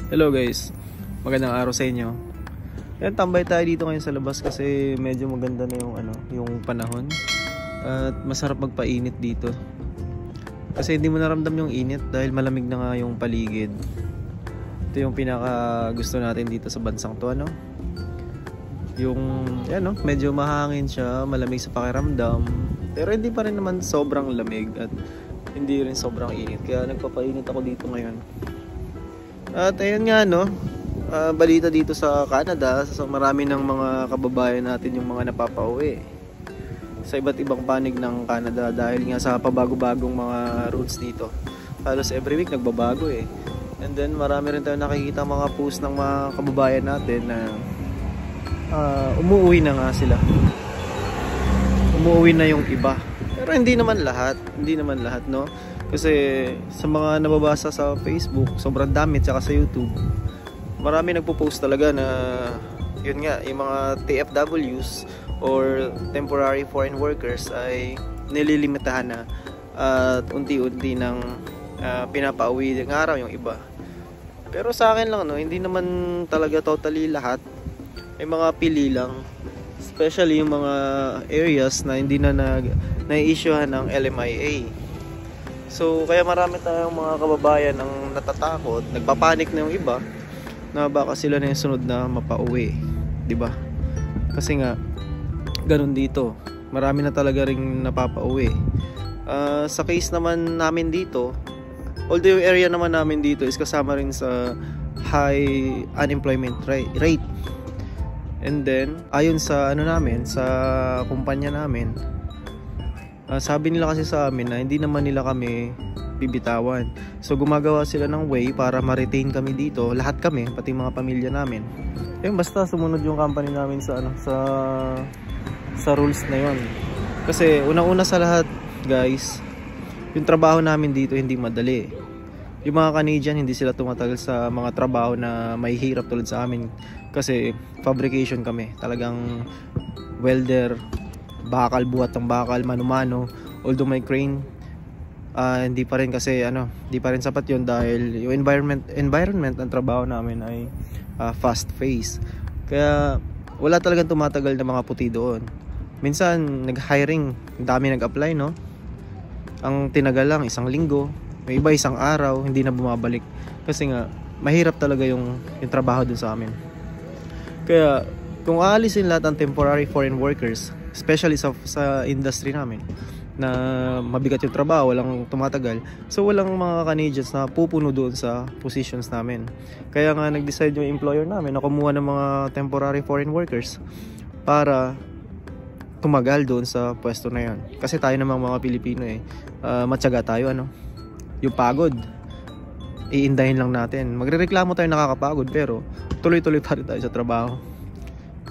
Hello guys, magandang araw sa inyo. Yan, tambay tayo dito ngayon sa labas kasi medyo maganda na yung panahon at masarap magpainit dito. Kasi hindi mo naramdam yung init dahil malamig na nga yung paligid. Ito yung pinaka gusto natin dito sa bansang to, Yung medyo mahangin siya, malamig sa pakiramdam, pero hindi pa rin naman sobrang lamig at hindi rin sobrang init. Kaya nagpapainit ako dito ngayon. At ayun nga balita dito sa Canada, so marami ng mga kababayan natin yung mga napapauwi sa iba't ibang panig ng Canada dahil nga sa pabago-bagong mga routes dito. Halos every week nagbabago And then marami rin tayong nakikita mga post ng mga kababayan natin na umuwi na nga sila. Umuwi na yung iba. Pero hindi naman lahat, no? Kasi sa mga nababasa sa Facebook, sobrang dami, tsaka sa YouTube, marami nagpo-post talaga na yun nga, yung mga TFWs or temporary foreign workers ay nililimitahan na at unti-unti nang pinapauwi ng araw yung iba. Pero sa akin lang, hindi naman talaga totally lahat. May mga pili lang, especially yung mga areas na hindi na na-issuehan ng LMIA. So kaya marami tayong mga kababayan ang natatakot, nagpapanik na yung iba na baka sila na yung sunod na mapauwi, 'di ba? Kasi nga ganun dito. Marami na talaga ring napapauwi. Sa case naman namin dito, although yung area naman namin dito is kasama rin sa high unemployment rate. And then ayon sa sa kumpanya namin, sabi nila kasi sa amin na hindi naman nila kami bibitawan. So gumagawa sila ng way para ma-retain kami dito, lahat kami, pati mga pamilya namin. Basta sumunod yung company namin sa sa rules na yon. Kasi unang-una sa lahat, guys, yung trabaho namin dito hindi madali. Yung mga Canadian, hindi sila tumatagal sa mga trabaho na may hirap tulad sa amin. Kasi fabrication kami, talagang welder, bakal, buhat ng bakal, mano-mano. Although may crane, hindi pa rin kasi hindi pa rin sapat yun dahil yung environment ng trabaho namin ay fast pace. Kaya wala talagang tumatagal na mga puti doon. Minsan nag-hiring, dami nag-apply, ang tinagal lang 1 linggo, may iba 1 araw, hindi na bumabalik kasi nga mahirap talaga yung trabaho dun sa amin. Kaya kung aalisin lahat ng temporary foreign workers, especially sa industry namin na mabigat yung trabaho, walang tumatagal, so walang mga Canadians na pupuno doon sa positions namin. Kaya nga nag-decide yung employer namin na kumuha ng mga temporary foreign workers para tumagal doon sa pwesto na yan. Kasi tayo namang mga Pilipino matyaga tayo, yung pagod iindahin lang natin. Magrereklamo tayo nakakapagod pero tuloy-tuloy pa rin tayo sa trabaho.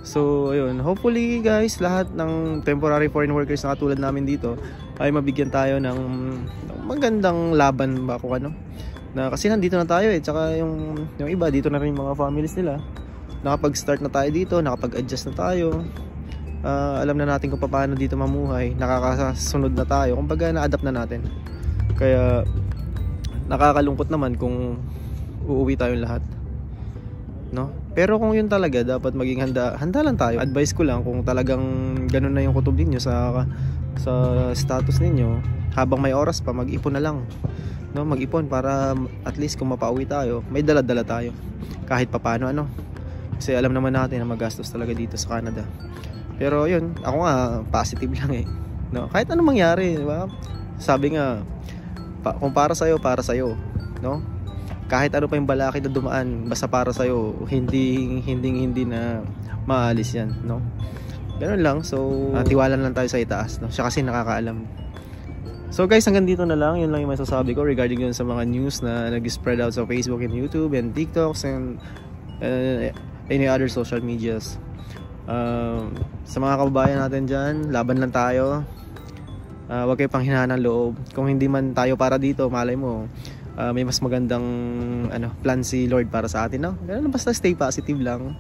So ayun, hopefully guys, lahat ng temporary foreign workers na katulad namin dito ay mabigyan tayo ng magandang laban ba kung na kasi nandito na tayo tsaka yung iba dito na rin yung mga families nila, nakapag-start na tayo dito, nakapag-adjust na tayo, alam na natin kung paano dito mamuhay, nakakasunod na tayo, kumbaga na-adapt na natin. Kaya nakakalungkot naman kung uuwi tayong lahat, pero kung yun talaga, dapat maging handa lang tayo. Advice ko lang, kung talagang ganun na yung kutob ninyo sa status ninyo, habang may oras pa, mag-ipon na lang, mag-ipon para at least kung mapauwi tayo, may dala-dala tayo kahit papano, kasi alam naman natin na magastos talaga dito sa Canada. Pero yun, ako nga positive lang kahit anong mangyari, diba? Sabi nga, kung para sa'yo, kahit ano pa yung balakid na dumaan, basta para sa'yo, hindi na maalis yan, ganun lang. So tiwala lang tayo sa itaas, siya kasi nakakaalam. So guys, hanggang dito na lang. Yun lang yung masasabi ko regarding yun sa mga news na nag-spread out sa Facebook and YouTube and TikToks and any other social medias. Sa mga kababayan natin dyan, laban lang tayo. Huwag kayo panghinaan ng loob. Kung hindi man tayo para dito, malay mo may mas magandang plan si Lord para sa atin, Ganun, basta stay positive lang.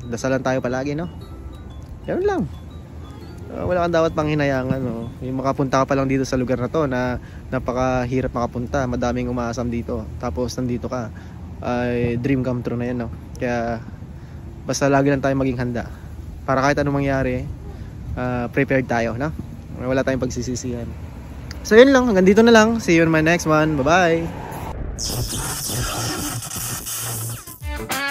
Dasalan tayo palagi, Ganun lang. wala kang dapat panghinayangan, no? Yung makapunta ka pa lang dito sa lugar na to na napakahirap makapunta, madaming umaasam dito, tapos nandito ka, ay dream come true na yan, no? Kaya basta lagi lang tayo maging handa para kahit anong mangyari, prepared tayo, no? Wala tayong pagsisisihan. So yun lang, hanggang dito na lang. See you in my next one. Bye bye.